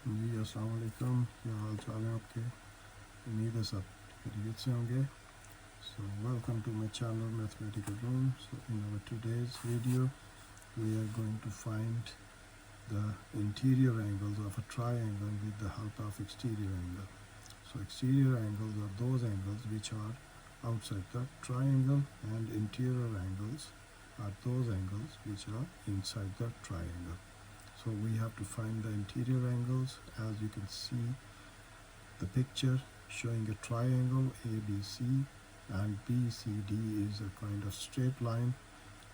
जी अस्सलाम वालेकुम, क्या हाल चाल है आपके? उम्मीद है सब खैरियत से होंगे. So welcome to my channel Mathematical Room. So in our today's video we are going to find the interior angles of a triangle with the help of exterior angle. So exterior angles are those angles which are outside the triangle, and interior angles are those angles which are inside the triangle. So we have to find the interior angles. As you can see the picture showing a triangle ABC, and BCD is a kind of straight line,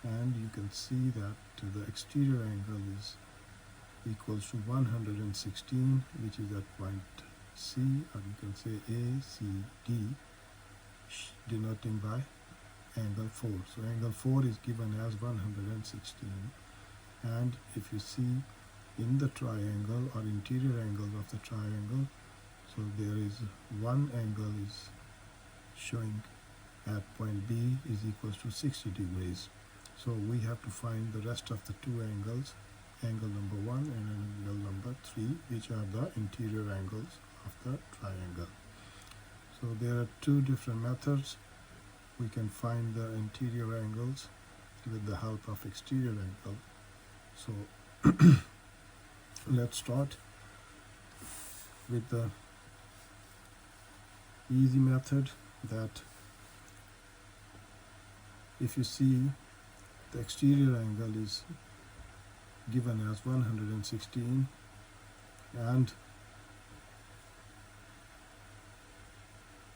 and you can see that the exterior angle is equals to 116, which is at point C, or you can say ACD, denoting by angle 4. So angle 4 is given as 116, and if you see in the triangle or interior angles of the triangle, so there is one angle is showing at point B is equals to 60 degrees. So we have to find the rest of the two angles, angle number 1 and angle number 3, which are the interior angles of the triangle. So there are two different methods. We can find the interior angles with the help of exterior angle. So let's start with the easy method, that if you see the exterior angle is given as 116, and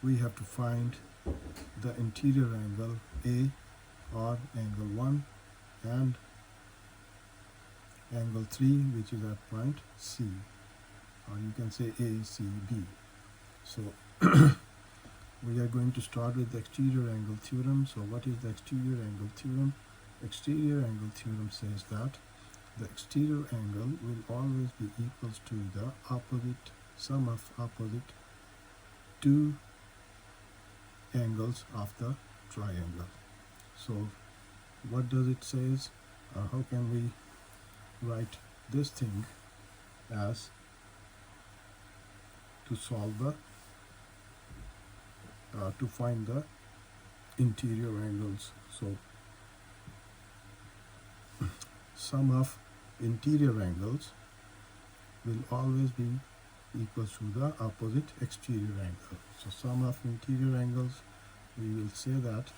we have to find the interior angle A, or angle 1, and angle 3, which is at point C, or you can say ACB. So we are going to start with the exterior angle theorem. So what is the exterior angle theorem? Exterior angle theorem says that the exterior angle will always be equals to the opposite sum of opposite two angles of the triangle. So what does it says? How can we write this thing as to solve the to find the interior angles? So sum of interior angles will always be equals to the opposite exterior angle. So sum of interior angles, we will say that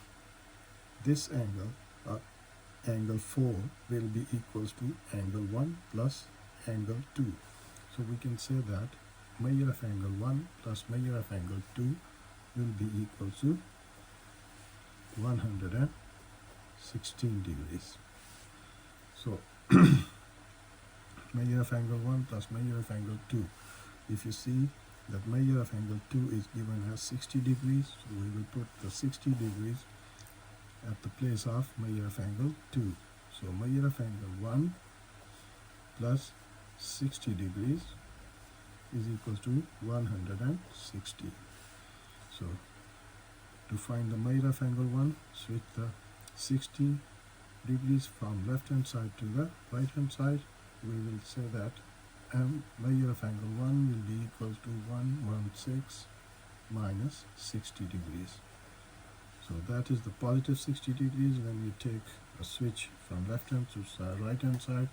this angle, angle 4, will be equals to angle 1 plus angle 2. So we can say that measure of angle 1 plus measure of angle 2 will be equal to 116 degrees. So measure of angle 1 plus measure of angle 2. If you see that measure of angle 2 is given as 60 degrees, so we will put the 60 degrees at the place of measure of angle 2. So measure of angle 1 plus 60 degrees is equals to 160. So to find the measure of angle 1, switch the 60 degrees from left hand side to the right hand side. We will say that measure of angle 1 will be equals to 116 minus 60 degrees. So that is the positive 60 degrees when you take a switch from left hand to right hand side.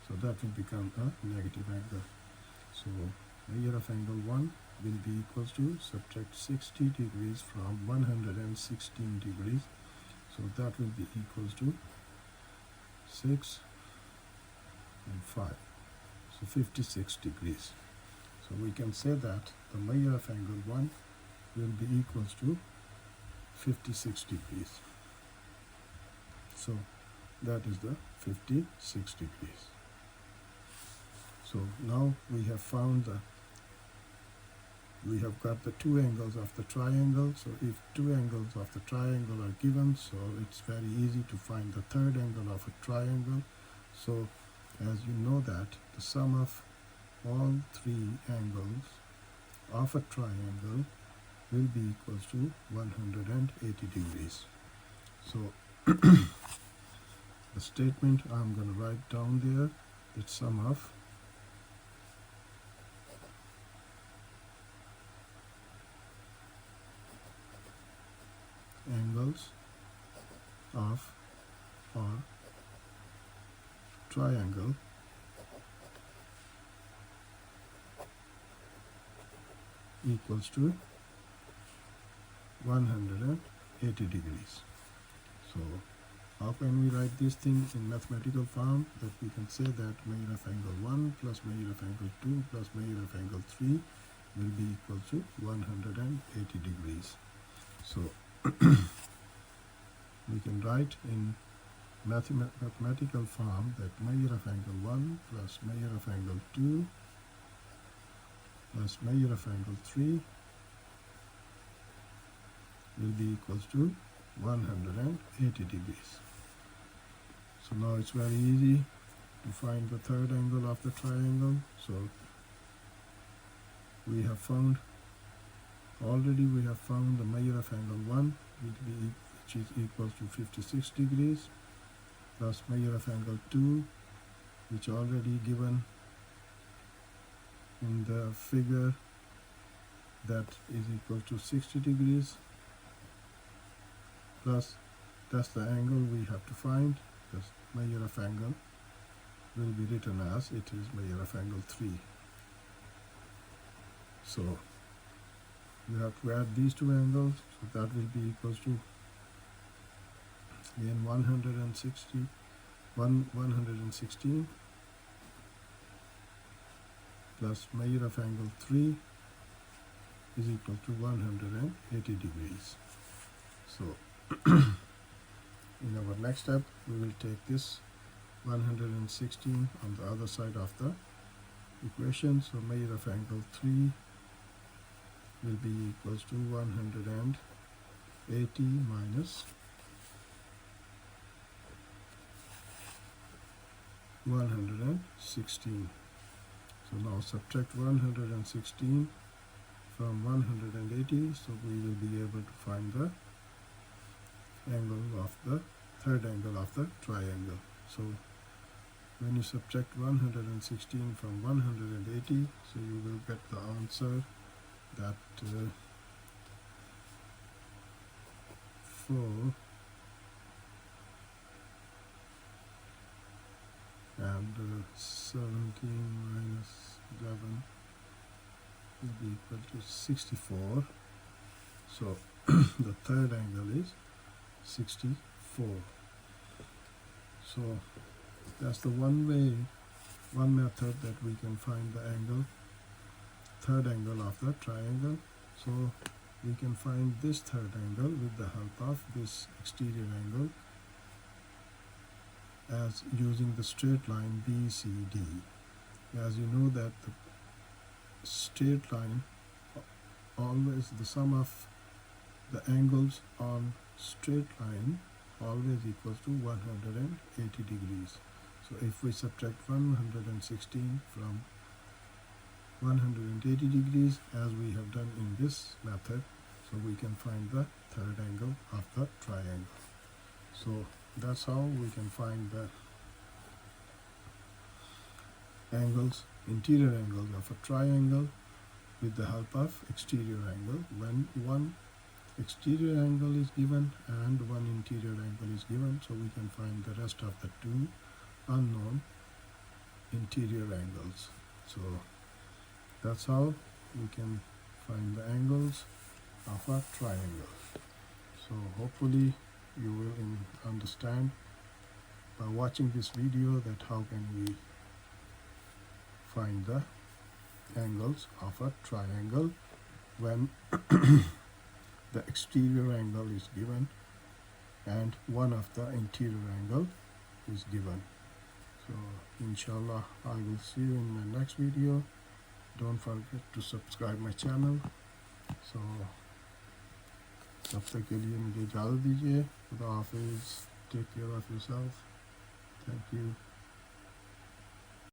So that will become a negative angle. So measure of angle 1 will be equals to subtract 60 degrees from 116 degrees. So that will be equals to 6 and 5. So 56 degrees. So we can say that the measure of angle 1 will be equals to 56 degrees. So that is the 56 degrees. So now we have found we have got the two angles of the triangle. So if two angles of the triangle are given, so it's very easy to find the third angle of a triangle. So as you know that the sum of all three angles of a triangle will be equals to 180 degrees. So the statement I'm going to write down there, that sum of of or triangle equals to 180 degrees. So how can we write these things in mathematical form? That we can say that measure of angle 1 plus measure of angle 2 plus measure of angle 3 will be equal to 180 degrees. So we can write in mathematical form that measure of angle 1 plus measure of angle 2 plus measure of angle 3 will be equals to 180 degrees. So now it's very easy to find the third angle of the triangle. So we have found the measure of angle 1 which is equal to 56 degrees plus measure of angle 2 which already given in the figure, that is equal to 60 degrees, plus that's the angle we have to find. The measure of angle will be written as it is measure of angle 3. So you have to add these two angles, so that will be equals to again 116 plus measure of angle 3 is equal to 180 degrees. So in our next step we will take this 116 on the other side of the equation. So measure of angle 3 will be equals to 180 minus 116. So now subtract 116 from 180, so we will be able to find the angle of the third angle of the triangle. So when you subtract 116 from 180, so you will get the answer that 4 and 17 minus 11 will be equal to 64. So the third angle is 64. So that's the one method that we can find the third angle of the triangle. So we can find this third angle with the help of this exterior angle as using the straight line BCD. As you know that the straight line, always the sum of the angles on straight line always equals to 180 degrees. So if we subtract 116 from 180 degrees as we have done in this method, so we can find the third angle of the triangle. So that's how we can find the interior angles of a triangle with the help of exterior angle. When one exterior angle is given and one interior angle is given, so we can find the rest of the two unknown interior angles. So that's how we can find the angles of a triangle. So hopefully you will understand by watching this video that how can we find the angles of a triangle when the exterior angle is given and one of the interior angle is given. So inshallah I will see you in my next video. Don't forget to subscribe my channel. So तब तक के लिए मुझे इजाज़त दीजिए. खुदा हाफिज़. Take care of yourself. Thank you.